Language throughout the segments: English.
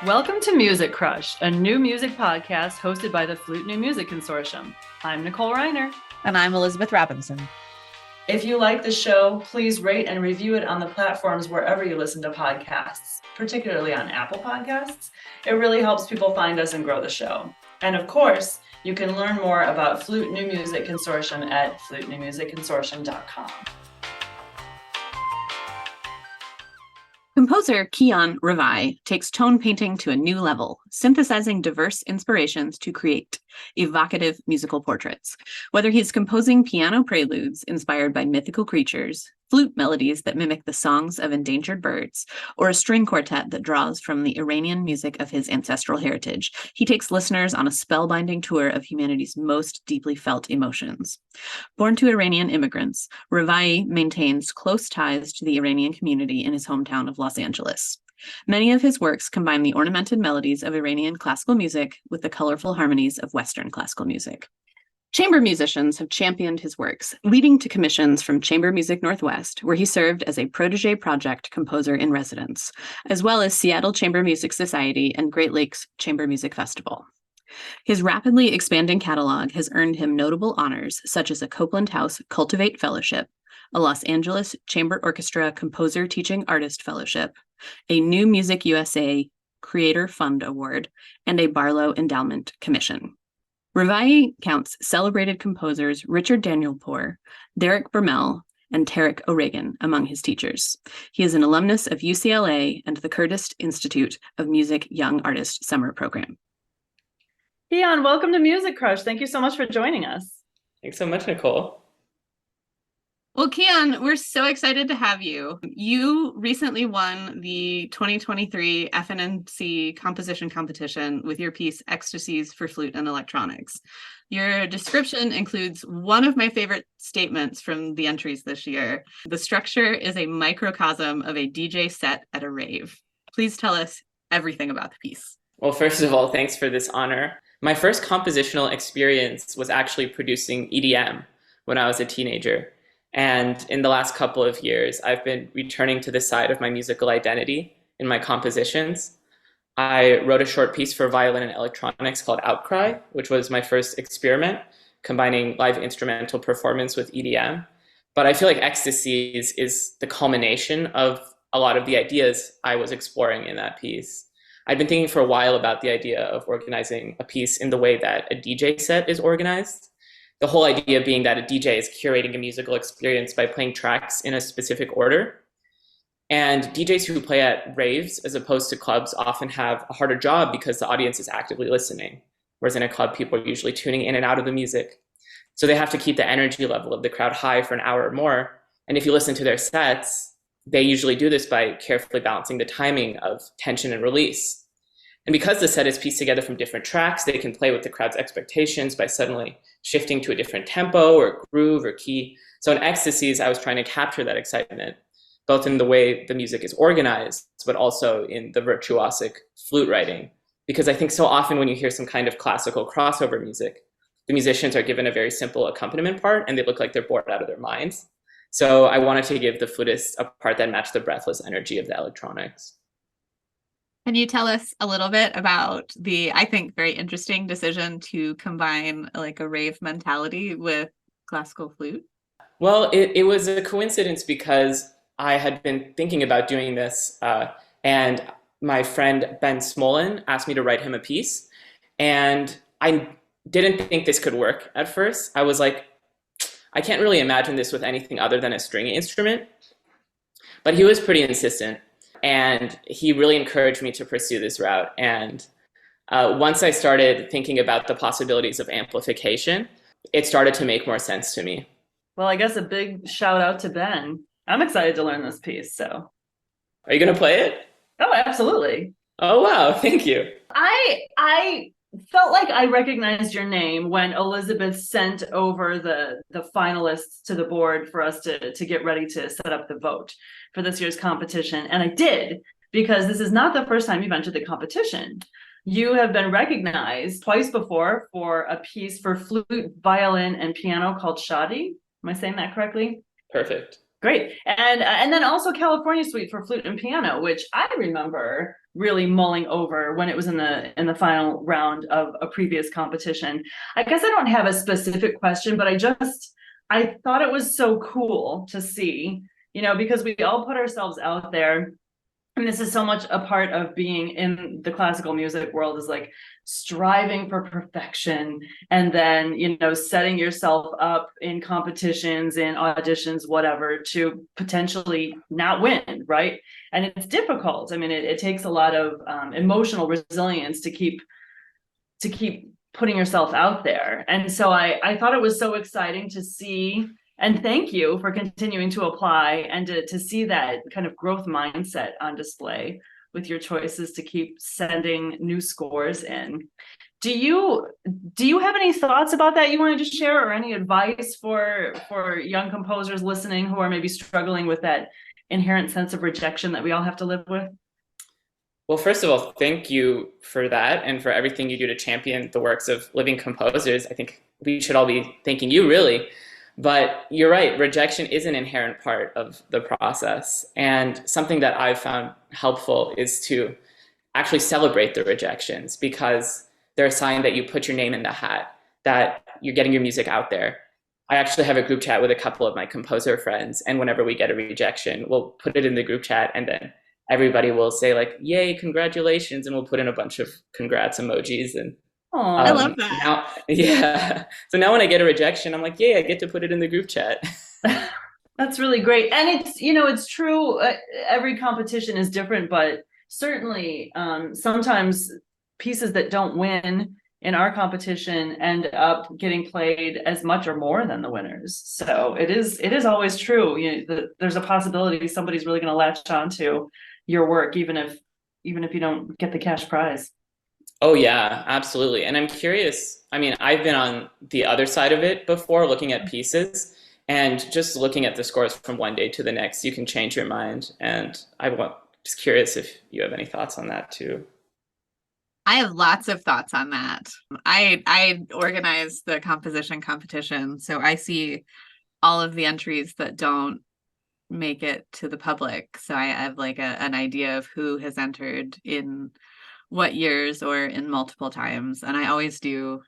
Welcome to Music Crush, a new music podcast hosted by the Flute New Music Consortium. I'm Nicole Reiner. And I'm Elizabeth Robinson. If you like the show, please rate and review it on the platforms wherever you listen to podcasts, particularly on Apple Podcasts. It really helps people find us and grow the show. And of course, you can learn more about Flute New Music Consortium at flutenewmusicconsortium.com. Composer Kian Ravaei takes tone painting to a new level, synthesizing diverse inspirations to create evocative musical portraits. Whether he's composing piano preludes inspired by mythical creatures, flute melodies that mimic the songs of endangered birds, or a string quartet that draws from the Iranian music of his ancestral heritage, he takes listeners on a spellbinding tour of humanity's most deeply felt emotions. Born to Iranian immigrants, Ravaei maintains close ties to the Iranian community in his hometown of Los Angeles. Many of his works combine the ornamented melodies of Iranian classical music with the colorful harmonies of Western classical music. Chamber musicians have championed his works, leading to commissions from Chamber Music Northwest, where he served as a protege project composer in residence, as well as Seattle Chamber Music Society and Great Lakes Chamber Music Festival. His rapidly expanding catalog has earned him notable honors, such as a Copeland House Cultivate Fellowship, a Los Angeles Chamber Orchestra Composer Teaching Artist Fellowship, a New Music USA Creator Fund Award, and a Barlow Endowment Commission. Ravaei counts celebrated composers Richard Danielpour, Derek Bermel, and Tarek O'Regan among his teachers. He is an alumnus of UCLA and the Curtis Institute of Music Young Artist Summer Program. Kian, welcome to Music Crush. Thank you so much for joining us. Thanks so much, Nicole. Well, Kian, we're so excited to have you. You recently won the 2023 FNMC Composition Competition with your piece, Ecstasies for Flute and Electronics. Your description includes one of my favorite statements from the entries this year. The structure is a microcosm of a DJ set at a rave. Please tell us everything about the piece. Well, first of all, thanks for this honor. My first compositional experience was actually producing EDM when I was a teenager. And in the last couple of years, I've been returning to this side of my musical identity in my compositions. I wrote a short piece for violin and electronics called Outcry, which was my first experiment, combining live instrumental performance with EDM. But I feel like Ecstasies is the culmination of a lot of the ideas I was exploring in that piece. I'd been thinking for a while about the idea of organizing a piece in the way that a DJ set is organized. The whole idea being that a DJ is curating a musical experience by playing tracks in a specific order. And DJs who play at raves, as opposed to clubs, often have a harder job because the audience is actively listening. Whereas in a club, people are usually tuning in and out of the music. So they have to keep the energy level of the crowd high for an hour or more. And if you listen to their sets, they usually do this by carefully balancing the timing of tension and release. And because the set is pieced together from different tracks, they can play with the crowd's expectations by suddenly shifting to a different tempo or groove or key. So in Ecstasies, I was trying to capture that excitement, both in the way the music is organized, but also in the virtuosic flute writing. Because I think so often when you hear some kind of classical crossover music, the musicians are given a very simple accompaniment part and they look like they're bored out of their minds. So I wanted to give the flutists a part that matched the breathless energy of the electronics. Can you tell us a little bit about the, I think, very interesting decision to combine like a rave mentality with classical flute? Well, it was a coincidence because I had been thinking about doing this and my friend Ben Smolin asked me to write him a piece. And I didn't think this could work at first. I was like, I can't really imagine this with anything other than a string instrument. But he was pretty insistent. And he really encouraged me to pursue this route. And once I started thinking about the possibilities of amplification, it started to make more sense to me. Well, I guess a big shout out to Ben. I'm excited to learn this piece, so. Are you going to play it? Oh, absolutely. Oh, wow. Thank you. I felt like I recognized your name when Elizabeth sent over the finalists to the board for us to get ready to set up the vote for this year's competition. And I did, because this is not the first time you've entered the competition. You have been recognized twice before for a piece for flute, violin, and piano called Shadi. Am I saying that correctly? Perfect. Great. And then also California Suite for flute and piano, which I remember really mulling over when it was in the final round of a previous competition. I guess I don't have a specific question, but I thought it was so cool to see, because we all put ourselves out there. And this is so much a part of being in the classical music world, is like striving for perfection, and then, setting yourself up in competitions, in auditions, whatever, to potentially not win, right? And it's difficult. I mean, it takes a lot of emotional resilience to keep putting yourself out there. And so I thought it was so exciting to see. And thank you for continuing to apply and to see that kind of growth mindset on display with your choices to keep sending new scores in. Do you have any thoughts about that you wanted to share, or any advice for young composers listening who are maybe struggling with that inherent sense of rejection that we all have to live with? Well, first of all, thank you for that and for everything you do to champion the works of living composers. I think we should all be thanking you, really. But you're right, rejection is an inherent part of the process. And something that I've found helpful is to actually celebrate the rejections, because they're a sign that you put your name in the hat, that you're getting your music out there. I actually have a group chat with a couple of my composer friends, and whenever we get a rejection, we'll put it in the group chat, and then everybody will say like, yay, congratulations, and we'll put in a bunch of congrats emojis. And I love that. Now, yeah. So now when I get a rejection, I'm like, yay, I get to put it in the group chat. That's really great. And it's true. Every competition is different, but certainly sometimes pieces that don't win in our competition end up getting played as much or more than the winners. So it is always true. There's a possibility somebody's really going to latch onto your work, even if you don't get the cash prize. Oh yeah, absolutely. And I'm curious, I mean, I've been on the other side of it before, looking at pieces, and just looking at the scores from one day to the next, you can change your mind. And just curious if you have any thoughts on that too. I have lots of thoughts on that. I organize the composition competition, so I see all of the entries that don't make it to the public. So I have like an idea of who has entered in what years or in multiple times. And I always do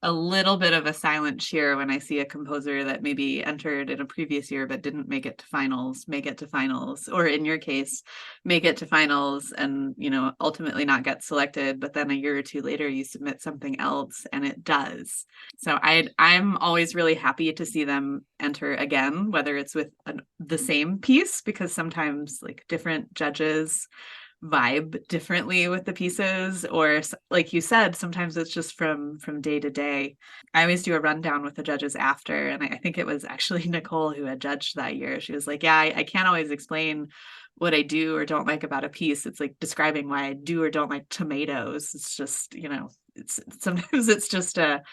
a little bit of a silent cheer when I see a composer that maybe entered in a previous year but didn't make it to finals, or in your case, make it to finals and, ultimately not get selected, but then a year or two later you submit something else and it does. So I'm always really happy to see them enter again, whether it's with the same piece, because sometimes like different judges vibe differently with the pieces, or like you said, sometimes it's just from day to day. I always do a rundown with the judges after, and I think it was actually Nicole who had judged that year. She was like, yeah, I can't always explain what I do or don't like about a piece. It's like describing why I do or don't like tomatoes. It's just, sometimes it's just a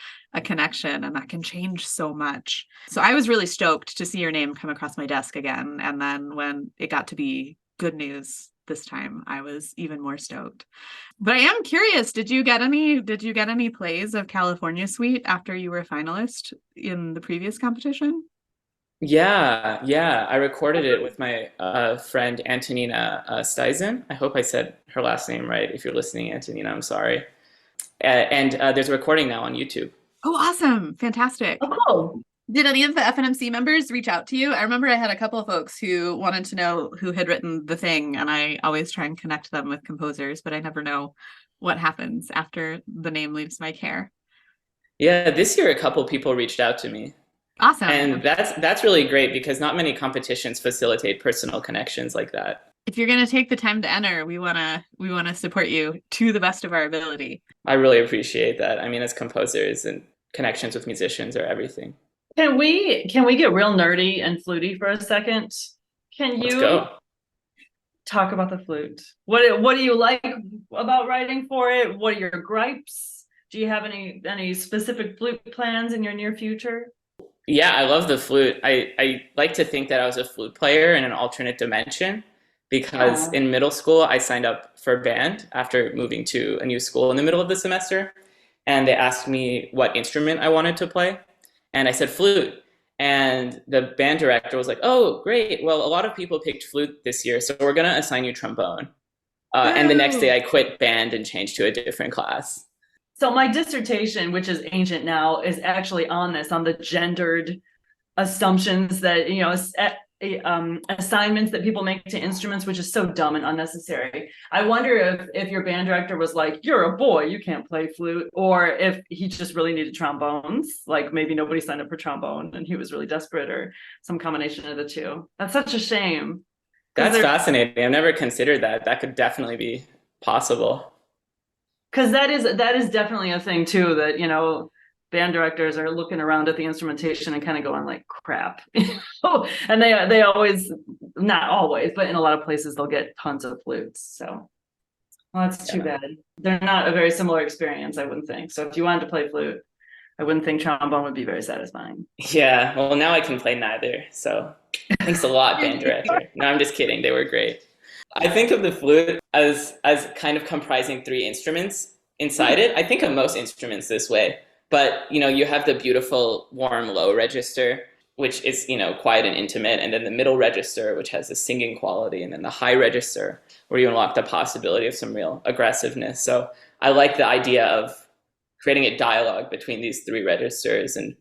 connection, and that can change so much. So I was really stoked to see your name come across my desk again. And then when it got to be good news this time, I was even more stoked. But I am curious, did you get any plays of California Suite after you were a finalist in the previous competition? Yeah. I recorded it with my friend Antonina Steisen. I hope I said her last name right. If you're listening, Antonina, I'm sorry. And there's a recording now on YouTube. Oh, awesome. Fantastic. Oh, cool. Did any of the FNMC members reach out to you? I remember I had a couple of folks who wanted to know who had written the thing, and I always try and connect them with composers, but I never know what happens after the name leaves my care. Yeah, this year a couple people reached out to me. Awesome. And that's really great, because not many competitions facilitate personal connections like that. If you're going to take the time to enter, we want to support you to the best of our ability. I really appreciate that. I mean, as composers, and connections with musicians are everything. Can we get real nerdy and fluty for a second? Let's go. Talk about the flute? What do you like about writing for it? What are your gripes? Do you have any specific flute plans in your near future? Yeah, I love the flute. I like to think that I was a flute player in an alternate dimension, because in middle school I signed up for band after moving to a new school in the middle of the semester, and they asked me what instrument I wanted to play. And I said flute. And the band director was like, oh, great. Well, a lot of people picked flute this year, so we're going to assign you trombone. And the next day I quit band and changed to a different class. So my dissertation, which is ancient now, is actually on the gendered assumptions that, assignments that people make to instruments, which is so dumb and unnecessary. I wonder if your band director was like, you're a boy, you can't play flute, or if he just really needed trombones, like maybe nobody signed up for trombone and he was really desperate, or some combination of the two. That's such a shame. That's fascinating. I've never considered that. That could definitely be possible. Because that is definitely a thing too, that, band directors are looking around at the instrumentation and kind of going like, crap. And they always, not always, but in a lot of places they'll get tons of flutes. So, well, that's too bad. They're not a very similar experience, I wouldn't think. So if you wanted to play flute, I wouldn't think trombone would be very satisfying. Yeah, well, now I can play neither. So thanks a lot, band director. No, I'm just kidding. They were great. I think of the flute as kind of comprising 3 instruments inside it. I think of most instruments this way. But, you have the beautiful warm low register, which is, quiet and intimate. And then the middle register, which has a singing quality. And then the high register, where you unlock the possibility of some real aggressiveness. So I like the idea of creating a dialogue between these 3 registers and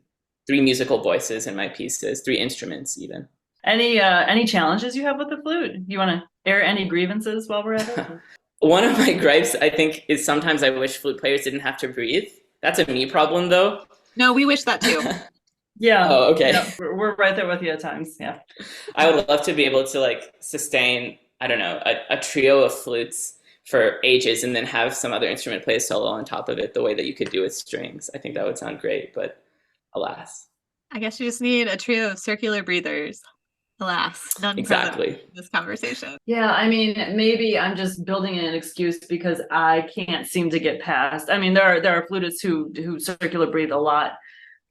3 musical voices in my pieces, 3 instruments even. Any challenges you have with the flute? You want to air any grievances while we're at it? One of my gripes, I think, is sometimes I wish flute players didn't have to breathe. That's a me problem, though. No, we wish that too. Yeah. Oh, okay. Yeah, we're right there with you at times. Yeah. I would love to be able to sustain, I don't know, a trio of flutes for ages and then have some other instrument play a solo on top of it the way that you could do with strings. I think that would sound great, but alas. I guess you just need a trio of circular breathers. Alas, none exactly. In this conversation. Yeah, I mean, maybe I'm just building in an excuse because I can't seem to get past. I mean, there are flutists who circular breathe a lot,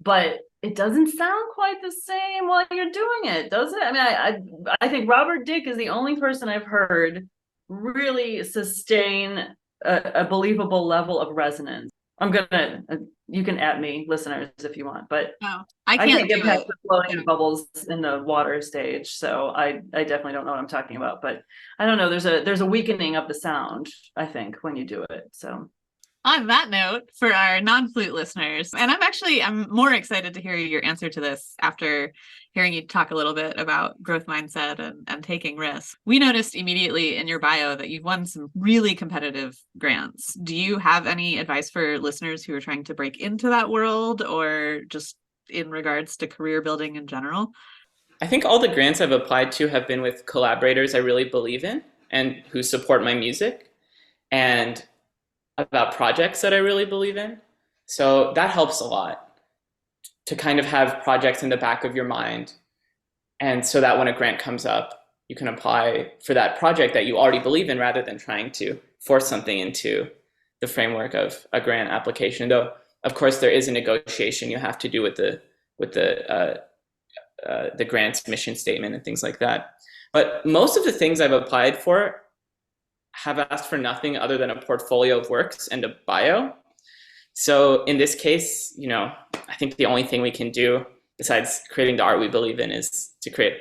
but it doesn't sound quite the same while you're doing it, does it? I mean, I think Robert Dick is the only person I've heard really sustain a believable level of resonance. I'm gonna, you can at me, listeners, if you want, but no, I can't get past the floating bubbles in the water stage. So I definitely don't know what I'm talking about, but I don't know. There's a weakening of the sound, I think, when you do it. So on that note, for our non-flute listeners, and I'm more excited to hear your answer to this after hearing you talk a little bit about growth mindset and taking risks. We noticed immediately in your bio that you've won some really competitive grants. Do you have any advice for listeners who are trying to break into that world, or just in regards to career building in general? I think all the grants I've applied to have been with collaborators I really believe in and who support my music, and about projects that I really believe in. So that helps a lot, to kind of have projects in the back of your mind. And so that when a grant comes up, you can apply for that project that you already believe in rather than trying to force something into the framework of a grant application. Though, of course, there is a negotiation you have to do with the grant's mission statement and things like that. But most of the things I've applied for have asked for nothing other than a portfolio of works and a bio. So in this case, I think the only thing we can do besides creating the art we believe in is to create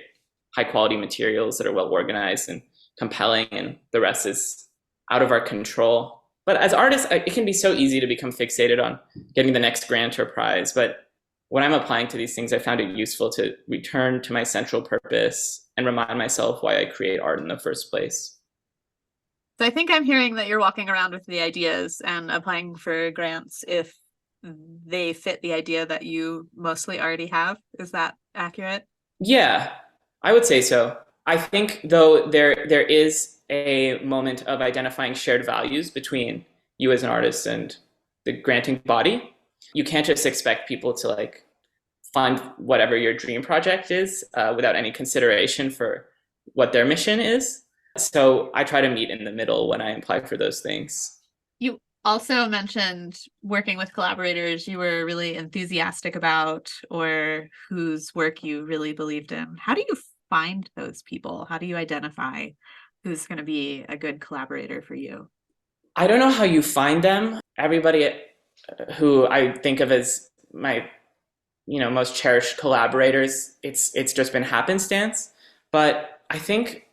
high quality materials that are well organized and compelling, and the rest is out of our control. But as artists, it can be so easy to become fixated on getting the next grant or prize. But when I'm applying to these things, I found it useful to return to my central purpose and remind myself why I create art in the first place. So I think I'm hearing that you're walking around with the ideas and applying for grants if they fit the idea that you mostly already have. Is that accurate? Yeah, I would say so. I think, though, there is a moment of identifying shared values between you as an artist and the granting body. You can't just expect people to fund whatever your dream project is without any consideration for what their mission is. So I try to meet in the middle when I apply for those things. You also mentioned working with collaborators you were really enthusiastic about, or whose work you really believed in. How do you find those people? How do you identify who's going to be a good collaborator for you? I don't know how you find them. Everybody who I think of as my most cherished collaborators, it's just been happenstance. But I think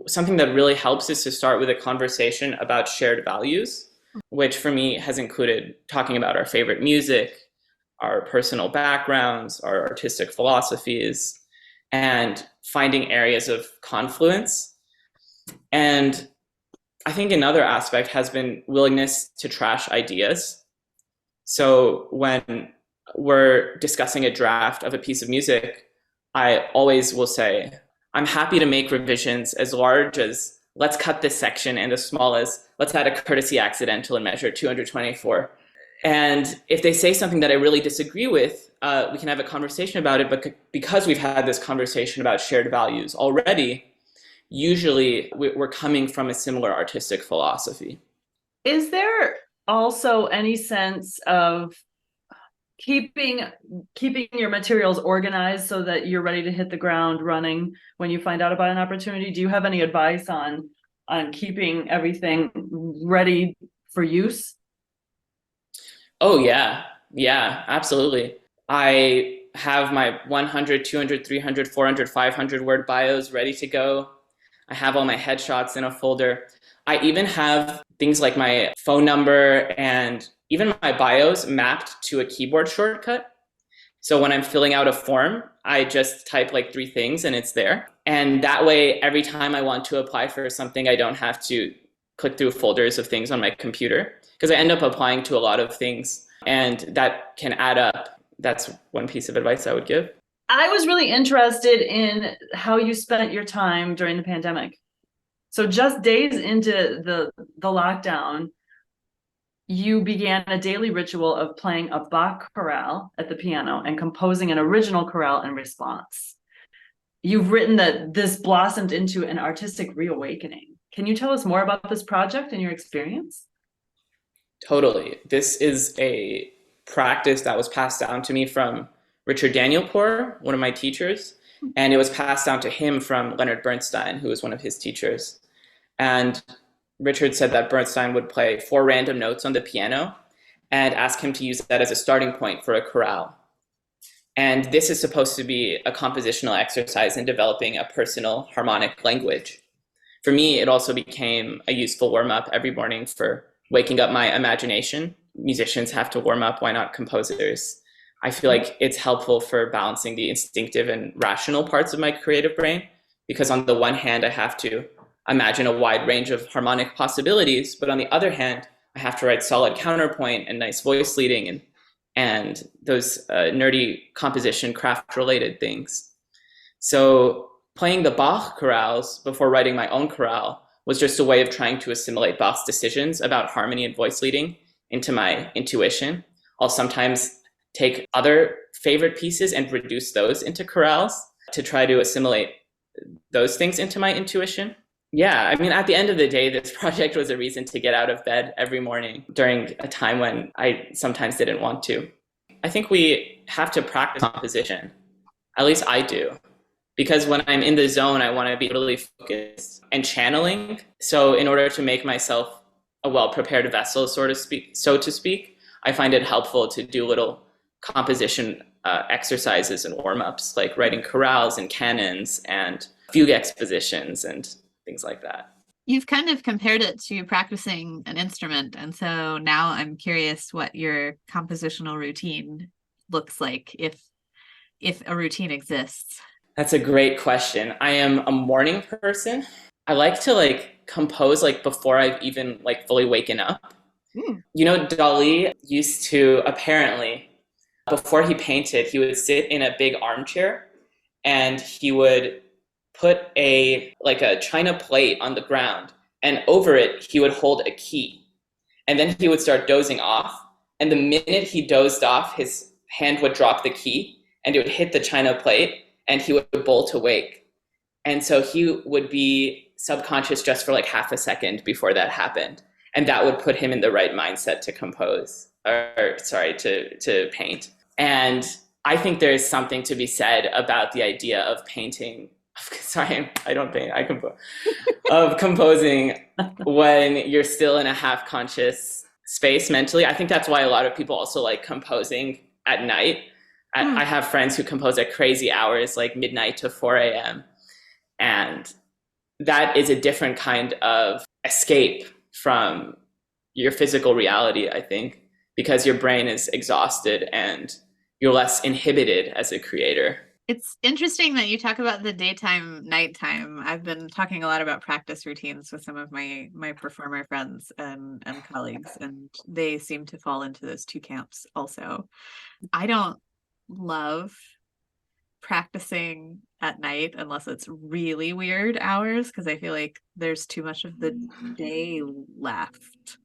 something that really helps is to start with a conversation about shared values, which for me has included talking about our favorite music, our personal backgrounds, our artistic philosophies, and finding areas of confluence. And I think another aspect has been willingness to trash ideas. So when we're discussing a draft of a piece of music, I always will say, I'm happy to make revisions as large as let's cut this section and as small as let's add a courtesy accidental in measure 224. And if they say something that I really disagree with, we can have a conversation about it. But because we've had this conversation about shared values already, usually we're coming from a similar artistic philosophy. Is there also any sense of keeping your materials organized so that you're ready to hit the ground running when you find out about an opportunity? Do you have any advice on keeping everything ready for use? Oh, yeah. Yeah, absolutely. I have my 100, 200, 300, 400, 500 word bios ready to go. I have all my headshots in a folder. I even have things like my phone number and even my bios mapped to a keyboard shortcut. So when I'm filling out a form, I just type like 3 things and it's there. And that way, every time I want to apply for something, I don't have to click through folders of things on my computer, because I end up applying to a lot of things and that can add up. That's one piece of advice I would give. I was really interested in how you spent your time during the pandemic. So just days into the lockdown, you began a daily ritual of playing a Bach chorale at the piano and composing an original chorale in response. You've written that this blossomed into an artistic reawakening. Can you tell us more about this project and your experience? Totally. This is a practice that was passed down to me from Richard Danielpour, one of my teachers, and it was passed down to him from Leonard Bernstein, who was one of his teachers. And Richard said that Bernstein would play 4 random notes on the piano and ask him to use that as a starting point for a chorale. And this is supposed to be a compositional exercise in developing a personal harmonic language. For me, it also became a useful warm-up every morning for waking up my imagination. Musicians have to warm up, why not composers? I feel like it's helpful for balancing the instinctive and rational parts of my creative brain, because on the one hand, I have to imagine a wide range of harmonic possibilities, but on the other hand, I have to write solid counterpoint and nice voice leading and those nerdy composition craft related things. So playing the Bach chorales before writing my own chorale was just a way of trying to assimilate Bach's decisions about harmony and voice leading into my intuition. I'll sometimes take other favorite pieces and reduce those into chorales to try to assimilate those things into my intuition. Yeah, I mean, at the end of the day, this project was a reason to get out of bed every morning during a time when I sometimes didn't want to. I think we have to practice composition. At least I do. Because when I'm in the zone, I want to be really focused and channeling. So in order to make myself a well-prepared vessel, so to speak, I find it helpful to do little composition exercises and warm-ups, like writing chorales and canons and fugue expositions and things like that. You've kind of compared it to practicing an instrument. And so now I'm curious what your compositional routine looks like, if a routine exists. That's a great question. I am a morning person. I like to compose before I've even fully waken up. Dali used to, apparently, before he painted, he would sit in a big armchair and he would put a china plate on the ground, and over it he would hold a key, and then he would start dozing off, and the minute he dozed off, his hand would drop the key and it would hit the china plate and he would bolt awake. And so he would be subconscious just for half a second before that happened, and that would put him in the right mindset to compose, to paint. And I think there is something to be said about the idea of painting. Sorry, I don't paint, I compose. Of composing when you're still in a half-conscious space mentally. I think that's why a lot of people also like composing at night. I have friends who compose at crazy hours, like midnight to 4 a.m. And that is a different kind of escape from your physical reality, I think, because your brain is exhausted and you're less inhibited as a creator. It's interesting that you talk about the daytime, nighttime. I've been talking a lot about practice routines with some of my performer friends and colleagues, and they seem to fall into those two camps also. I don't love practicing at night unless it's really weird hours, because I feel like there's too much of the day left.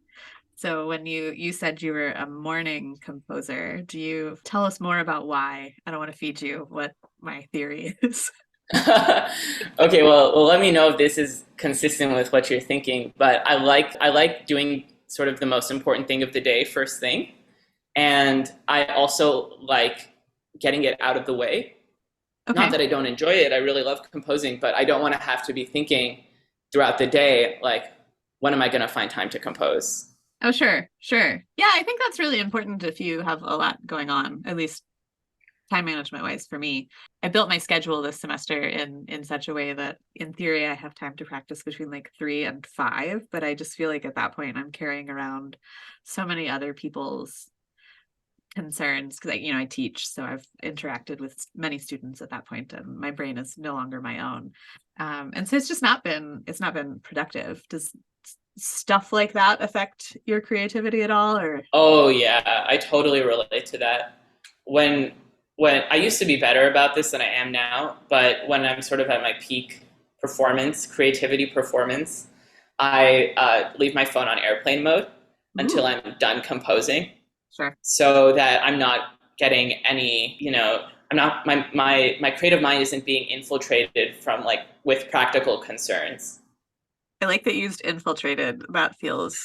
So when you said you were a morning composer, do you tell us more about why? I don't want to feed you what my theory is. Okay, well, let me know if this is consistent with what you're thinking. But I like doing sort of the most important thing of the day first thing, and I also like getting it out of the way. Okay. Not that I don't enjoy it. I really love composing, but I don't want to have to be thinking throughout the day, like, when am I going to find time to compose? Oh, sure. Yeah, I think that's really important if you have a lot going on, at least time management wise for me. I built my schedule this semester in such a way that in theory I have time to practice between like 3 and 5, but I just feel like at that point I'm carrying around so many other people's concerns because I teach, so I've interacted with many students at that point, and my brain is no longer my own, and so it's not been productive. Does stuff like that affect your creativity at all? Or Oh yeah, I totally relate to that. When I used to be better about this than I am now, but when I'm sort of at my peak creativity performance, I leave my phone on airplane mode until I'm done composing. Sure. So that I'm not getting any, I'm not, my creative mind isn't being infiltrated from with practical concerns. I like that you used infiltrated. That feels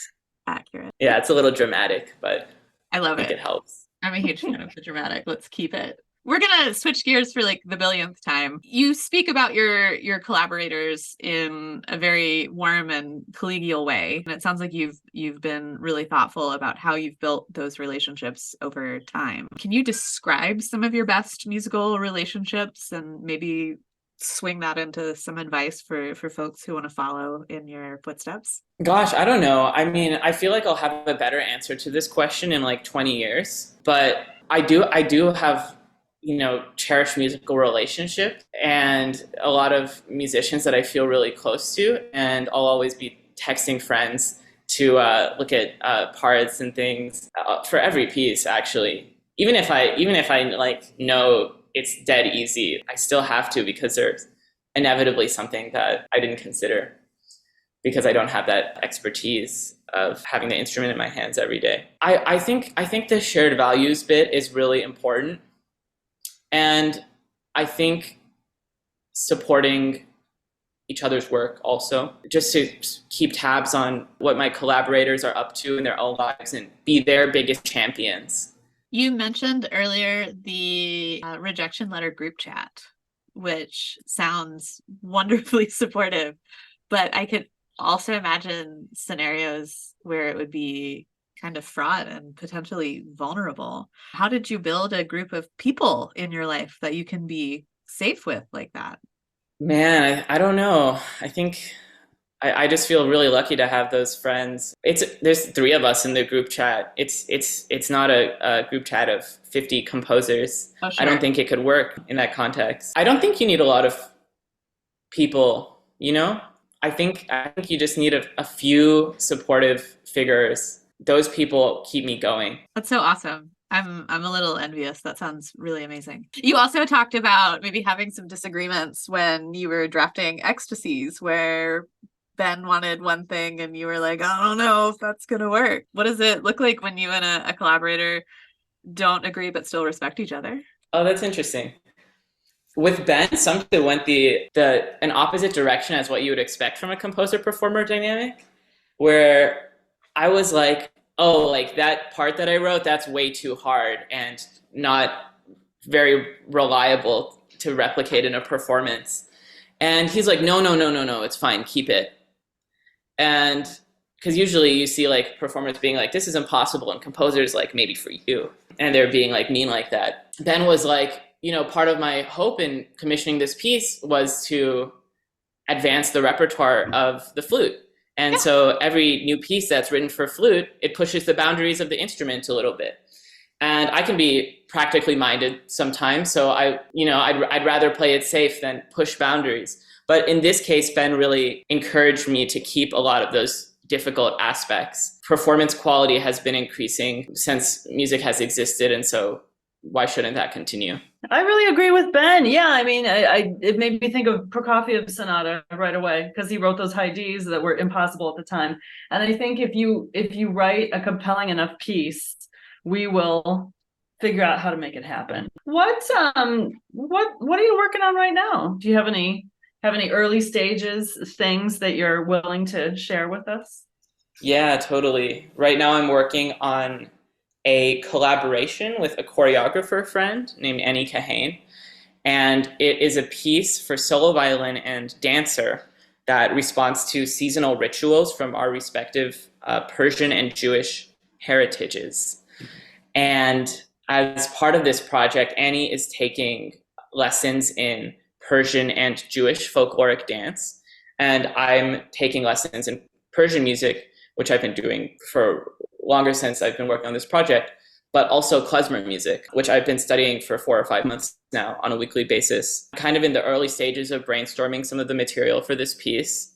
accurate. Yeah, it's a little dramatic, but I love it. It helps. I'm a huge fan of the dramatic. Let's keep it. We're gonna switch gears for like the billionth time. You speak about your collaborators in a very warm and collegial way, and it sounds like you've been really thoughtful about how you've built those relationships over time. Can you describe some of your best musical relationships and maybe swing that into some advice for folks who want to follow in your footsteps? Gosh, I don't know. I mean, I feel like I'll have a better answer to this question in like 20 years, but I do have cherished musical relationship and a lot of musicians that I feel really close to, and I'll always be texting friends to look at parts and things for every piece. Actually, even if I like know it's dead easy, I still have to, because there's inevitably something that I didn't consider because I don't have that expertise of having the instrument in my hands every day. I think the shared values bit is really important. And I think supporting each other's work also, just to keep tabs on what my collaborators are up to in their own lives and be their biggest champions. You mentioned earlier the rejection letter group chat, which sounds wonderfully supportive, but I could also imagine scenarios where it would be kind of fraught and potentially vulnerable. How did you build a group of people in your life that you can be safe with like that? Man, I don't know. I think I just feel really lucky to have those friends. There's 3 of us in the group chat. It's not a group chat of 50 composers. Oh, sure. I don't think it could work in that context. I don't think you need a lot of people, I think you just need a few supportive figures. Those people keep me going. That's so awesome. I'm a little envious. That sounds really amazing. You also talked about maybe having some disagreements when you were drafting Ecstasies, where Ben wanted one thing and you were like, I don't know if that's gonna work. What does it look like when you and a collaborator don't agree but still respect each other? Oh, that's interesting. With Ben, something went an opposite direction as what you would expect from a composer-performer dynamic, where I was like, oh, like that part that I wrote, that's way too hard and not very reliable to replicate in a performance. And he's like, no, it's fine, keep it. And because usually you see like performers being like, this is impossible, and composers like, maybe for you, and they're being like mean like that. Ben was like, part of my hope in commissioning this piece was to advance the repertoire of the flute. And so every new piece that's written for flute, it pushes the boundaries of the instrument a little bit. And I can be practically minded sometimes, so I'd rather play it safe than push boundaries. But in this case, Ben really encouraged me to keep a lot of those difficult aspects. Performance quality has been increasing since music has existed, and so why shouldn't that continue? I really agree with Ben. Yeah, I mean, it made me think of Prokofiev's sonata right away, because he wrote those high Ds that were impossible at the time. And I think if you write a compelling enough piece, we will figure out how to make it happen. What are you working on right now? Do you have any early stages, things that you're willing to share with us? Yeah, totally. Right now I'm working on a collaboration with a choreographer friend named Kayhan, and it is a piece for solo violin and dancer that responds to seasonal rituals from our respective Persian and Jewish heritages. And as part of this project, Annie is taking lessons in Persian and Jewish folkloric dance, and I'm taking lessons in Persian music, which I've been doing for longer since I've been working on this project, but also klezmer music, which I've been studying for 4 or 5 months now on a weekly basis, kind of in the early stages of brainstorming some of the material for this piece.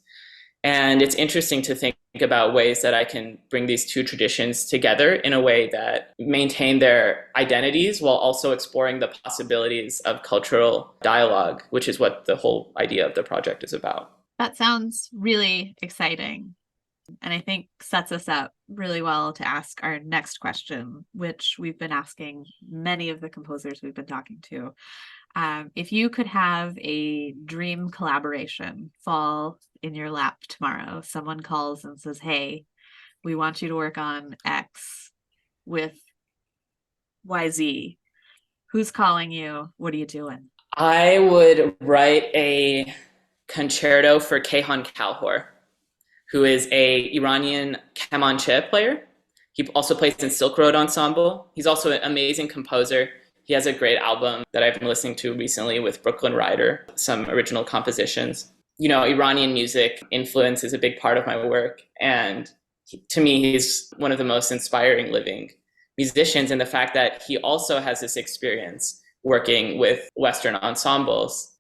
And it's interesting to think about ways that I can bring these two traditions together in a way that maintain their identities while also exploring the possibilities of cultural dialogue, which is what the whole idea of the project is about. That sounds really exciting, and I think sets us up really well to ask our next question, which we've been asking many of the composers we've been talking to. If you could have a dream collaboration fall in your lap tomorrow, someone calls and says, hey, we want you to work on X with YZ. Who's calling you? What are you doing? I would write a concerto for Kayhan Kalhor, who is a Iranian kamancheh player. He also plays in Silk Road Ensemble. He's also an amazing composer. He has a great album that I've been listening to recently with Brooklyn Rider, some original compositions. Iranian music influence is a big part of my work. And to me, he's one of the most inspiring living musicians. And the fact that he also has this experience working with Western ensembles,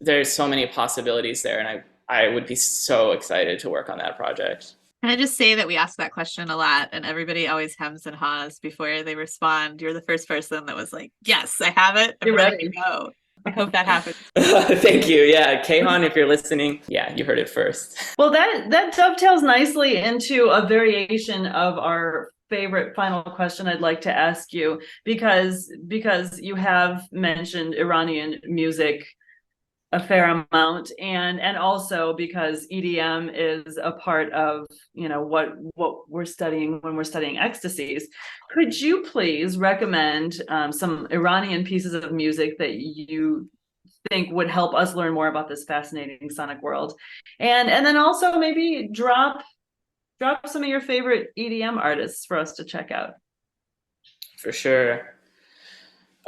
there's so many possibilities there. And I would be so excited to work on that project. Can I just say that we ask that question a lot, and everybody always hems and haws before they respond. You're the first person that was like, yes, I have it. I'm ready to go. I hope that happens. Thank you. Yeah, Kayhan, if you're listening, yeah, you heard it first. Well, that dovetails nicely into a variation of our favorite final question I'd like to ask you, because you have mentioned Iranian music a fair amount, and also because EDM is a part of what we're studying when we're studying Ecstasies. Could you please recommend some Iranian pieces of music that you think would help us learn more about this fascinating sonic world, and then also maybe drop some of your favorite EDM artists for us to check out? For sure.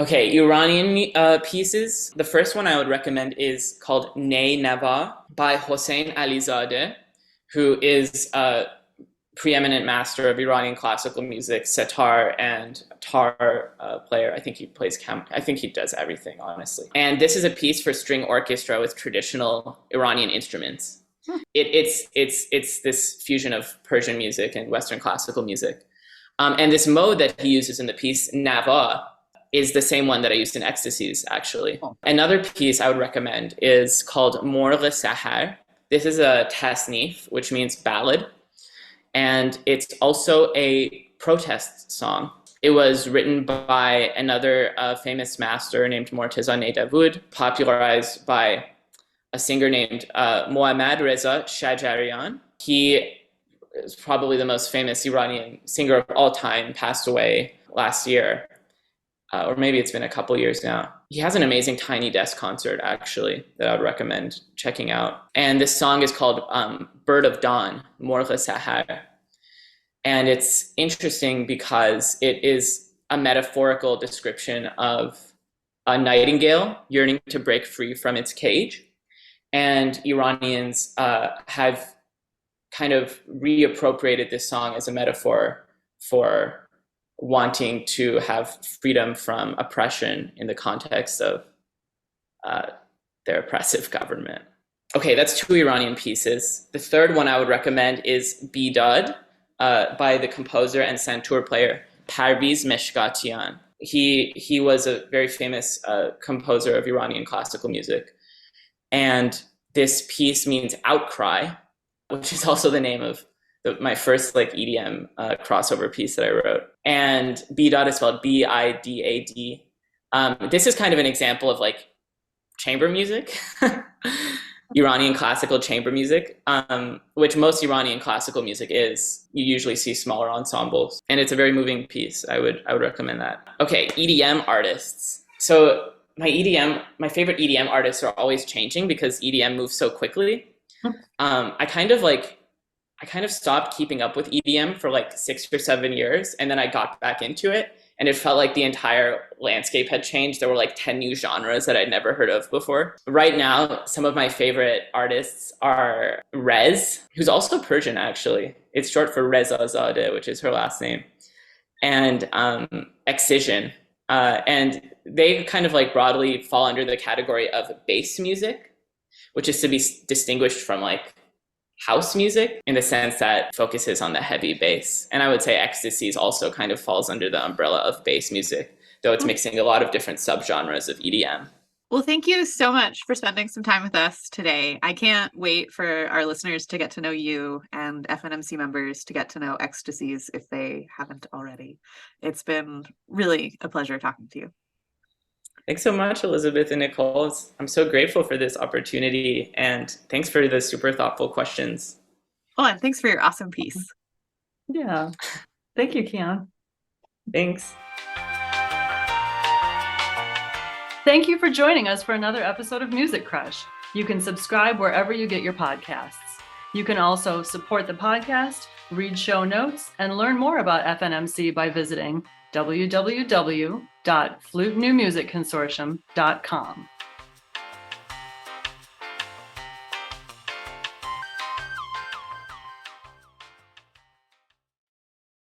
Okay, Iranian pieces. The first one I would recommend is called Ney Nava by Hossein Alizadeh, who is a preeminent master of Iranian classical music, setar and tar player. I think he plays I think he does everything, honestly. And this is a piece for string orchestra with traditional Iranian instruments. It's this fusion of Persian music and Western classical music. And this mode that he uses in the piece, Nava, is the same one that I used in Ecstasies, actually. Oh. Another piece I would recommend is called Morgh Sahar. This is a tasnif, which means ballad. And it's also a protest song. It was written by another famous master named Morteza Neydavud, popularized by a singer named Mohammad Reza Shajarian. He is probably the most famous Iranian singer of all time, passed away last year. or maybe it's been a couple years now. He has an amazing Tiny Desk concert, actually, that I would recommend checking out. And this song is called Bird of Dawn, Morghe Sahar. And it's interesting because it is a metaphorical description of a nightingale yearning to break free from its cage. And Iranians have kind of reappropriated this song as a metaphor for wanting to have freedom from oppression in the context of their oppressive government. Okay, that's 2 Iranian pieces. The third one I would recommend is Bidad by the composer and santur player Parviz Meshkatian. He was a very famous composer of Iranian classical music. And this piece means outcry, which is also the name of my first EDM crossover piece that I wrote. And Bidad is spelled Bidad. This is kind of an example of chamber music, Iranian classical chamber music, which most Iranian classical music is. You usually see smaller ensembles, and it's a very moving piece. I would recommend that. Okay, EDM artists. So my favorite EDM artists are always changing because EDM moves so quickly. I kind of stopped keeping up with EDM for 6 or 7 years, and then I got back into it, and it felt like the entire landscape had changed. There were 10 new genres that I'd never heard of before. Right now, some of my favorite artists are Rezz, who's also Persian, actually. It's short for Rezazadeh, which is her last name, and Ecstasies. And they kind of broadly fall under the category of bass music, which is to be distinguished from house music in the sense that focuses on the heavy bass. And I would say Ecstasies also kind of falls under the umbrella of bass music, though it's mixing a lot of different subgenres of EDM. Well, thank you so much for spending some time with us today. I can't wait for our listeners to get to know you and FNMC members to get to know Ecstasies if they haven't already. It's been really a pleasure talking to you. Thanks so much, Elizabeth and Nicole. I'm so grateful for this opportunity, and thanks for the super thoughtful questions. Oh, and thanks for your awesome piece. Yeah. Thank you, Kian. Thanks. Thank you for joining us for another episode of Music Crush. You can subscribe wherever you get your podcasts. You can also support the podcast, read show notes, and learn more about FNMC by visiting www.flutenewmusicconsortium.com.